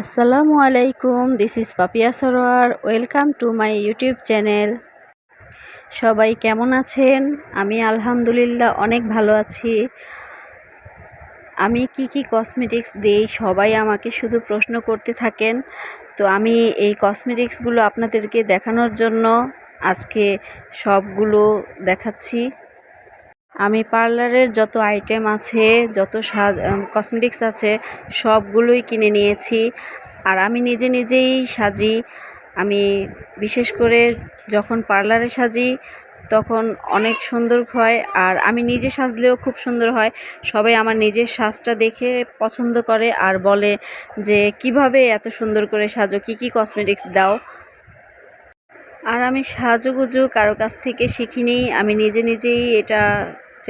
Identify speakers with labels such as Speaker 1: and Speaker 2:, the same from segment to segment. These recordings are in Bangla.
Speaker 1: আসসালামু আলাইকুম, this is Papia Sarwar. Welcome to my YouTube channel. সবাই কেমন আছেন? আমি আলহামদুলিল্লাহ অনেক ভালো আছি। আমি কি কসমেটিক্স দিই, সবাই আমাকে শুধু প্রশ্ন করতে থাকেন। তো আমি এই কসমেটিক্সগুলো আপনাদেরকে দেখানোর জন্য আজকে সবগুলো দেখাচ্ছি। আমি পার্লারের যত আইটেম আছে, যত কসমেটিক্স আছে, সবগুলোই কিনে নিয়েছি। আর আমি নিজেই সাজি। আমি বিশেষ করে যখন পার্লারে সাজি তখন অনেক সুন্দর হয়, আর আমি নিজে সাজলেও খুব সুন্দর হয়। সবাই আমার নিজের সাজটা দেখে পছন্দ করে আর বলে যে কিভাবে এত সুন্দর করে সাজো, কি কসমেটিক্স দাও। আর আমি সাজুগুজু কারো কাছ থেকে শিখিনি, আমি নিজেই এটা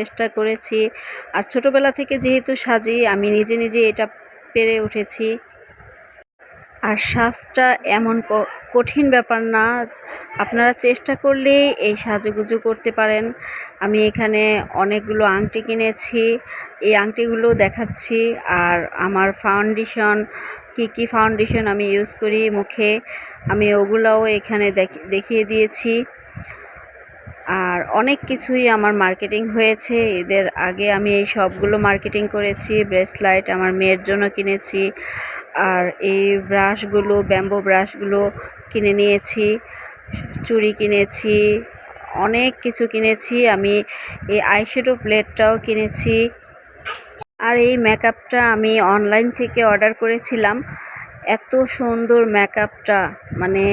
Speaker 1: চেষ্টা করেছি। আর ছোটোবেলা থেকে যেহেতু সাজি, আমি নিজে এটা পেরে উঠেছি। আর সাজটা এমন কঠিন ব্যাপার না, আপনারা চেষ্টা করলেই এই সাজুগুজু করতে পারেন। আমি এখানে অনেকগুলো আংটি কিনেছি, এই আংটিগুলো দেখাচ্ছি। আর আমার ফাউন্ডেশন, কি ফাউন্ডেশন আমি ইউজ করি মুখে, আমি ওগুলোও এখানে দেখিয়ে দিয়েছি। আর অনেক কিছুই আমার মার্কেটিং হয়েছে এদের আগে, আমি এই সবগুলো মার্কেটিং করেছি। ব্রেসলাইট আমার মেয়ের জন্য কিনেছি, আর এই ব্রাশগুলো, ব্যাম্বো ব্রাশগুলো কিনে নিয়েছি, চুড়ি কিনেছি, অনেক কিছু কিনেছি। আমি এই আইশ্যাডো প্লেটটাও কিনেছি। আর এই মেকআপটা আমি অনলাইন থেকে অর্ডার করেছিলাম। এত সুন্দর মেকআপটা, মানে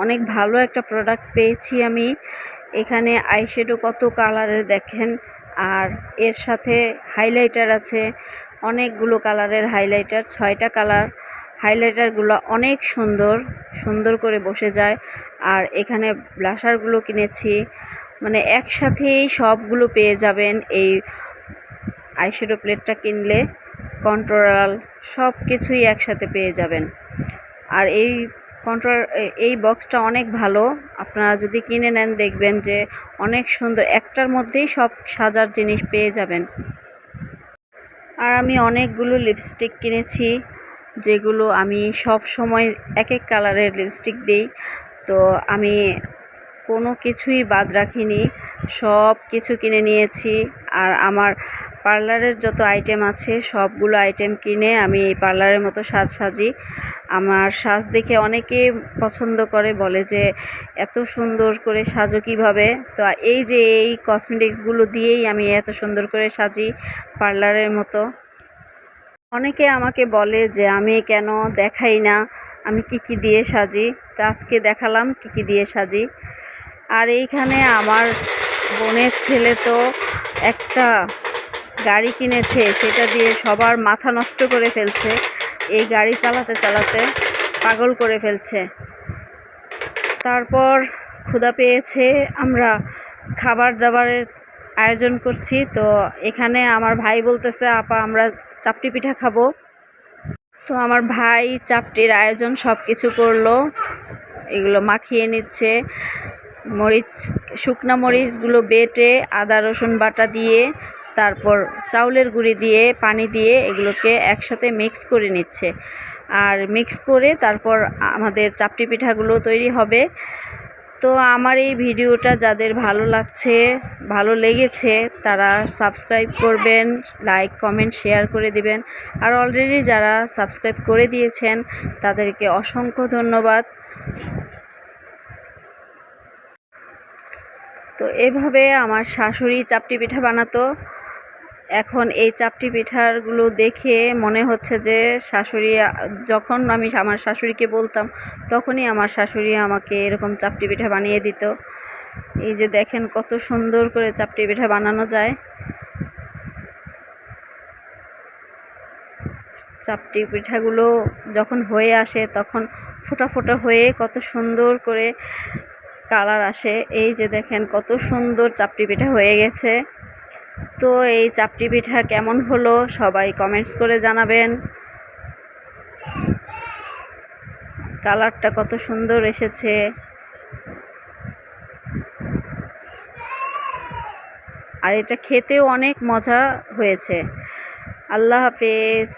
Speaker 1: অনেক ভালো একটা প্রোডাক্ট পেয়েছি আমি। এখানে আইশ্যাডো কত কালারের দেখেন, আর এর সাথে হাইলাইটার আছে, অনেকগুলো কালারের হাইলাইটার, 6টা কালার। হাইলাইটারগুলো অনেক সুন্দর করে বসে যায়। আর এখানে ব্লাশারগুলো কিনেছি, মানে একসাথেই সবগুলো পেয়ে যাবেন এই আইশ্যাডো প্লেটটা কিনলে। কন্ট্রোলার সব কিছুই একসাথে পেয়ে যাবেন। আর এই বক্সটা অনেক ভালো, আপনারা যদি কিনে নেন দেখবেন যে অনেক সুন্দর, একটার মধ্যেই সব সাজার জিনিস পেয়ে যাবেন। আর আমি অনেকগুলো লিপস্টিক কিনেছি, যেগুলো আমি সব সময় এক কালারের লিপস্টিক দিই। তো আমি কোনো কিছুই বাদ রাখিনি, সব কিছু কিনে নিয়েছি। আর আমার পার্লারের যত আইটেম আছে সবগুলো আইটেম কিনে আমি এই পার্লারের মতো সাজি। আমার সাজ দেখে অনেকে পছন্দ করে, বলে যে এত সুন্দর করে সাজো কীভাবে। তো এই যে এই কসমেটিক্সগুলো দিয়েই আমি এত সুন্দর করে সাজি পার্লারের মতো। অনেকে আমাকে বলে যে আমি কেন দেখাই না আমি কি দিয়ে সাজি। তো আজকে দেখালাম কি দিয়ে সাজি। আর এইখানে আমার বোনের ছেলে তো একটা গাড়ি কিনেছে, সেটা দিয়ে সবার মাথা নষ্ট করে ফেলছে। এই গাড়ি চালাতে পাগল করে ফেলছে। তারপর ক্ষুধা পেয়েছে, আমরা খাবার দাবারের আয়োজন করছি। তো এখানে আমার ভাই বলতেছে, আপা আমরা চাপটি পিঠা খাবো। তো আমার ভাই চাপটির আয়োজন সব কিছু করলো, এগুলো মাখিয়ে নিচ্ছে। শুকনা মরিচগুলো বেটে আদা রসুন বাটা দিয়ে, তারপর চাউলের গুঁড়ি দিয়ে, পানি দিয়ে এগুলোকে একসাথে মিক্স করে নিচ্ছে। আর মিক্স করে তারপর আমাদের চাপটি পিঠাগুলো তৈরি হবে। তো আমার এই ভিডিওটা যাদের ভালো লেগেছে তারা সাবস্ক্রাইব করবেন, লাইক কমেন্ট শেয়ার করে দিবেন। আর অলরেডি যারা সাবস্ক্রাইব করে দিয়েছেন তাদেরকে অসংখ্য ধন্যবাদ। তো এভাবে আমার শাশুড়ি চাপটি পিঠা বানাতো। এখন এই চাপটি পিঠাগুলো দেখে মনে হচ্ছে যে শাশুড়ি, যখন আমি আমার শাশুড়িকে বলতাম তখনই আমার শাশুড়ি আমাকে এরকম চাপটি পিঠা বানিয়ে দিত। এই যে দেখেন কত সুন্দর করে চাপটি পিঠা বানানো যায়। চাপটি পিঠাগুলো যখন হয়ে আসে তখন ফোটা হয়ে কত সুন্দর করে কালার আসে। এই যে দেখেন কত সুন্দর চাপটি পিঠা হয়ে গেছে। তো এই চাপটি পিঠা কেমন হলো সবাই কমেন্টস করে জানাবেন। কালারটা কত সুন্দর এসেছে। আর এটা খেতেও অনেক মজা হয়েছে। আল্লাহ হাফেজ।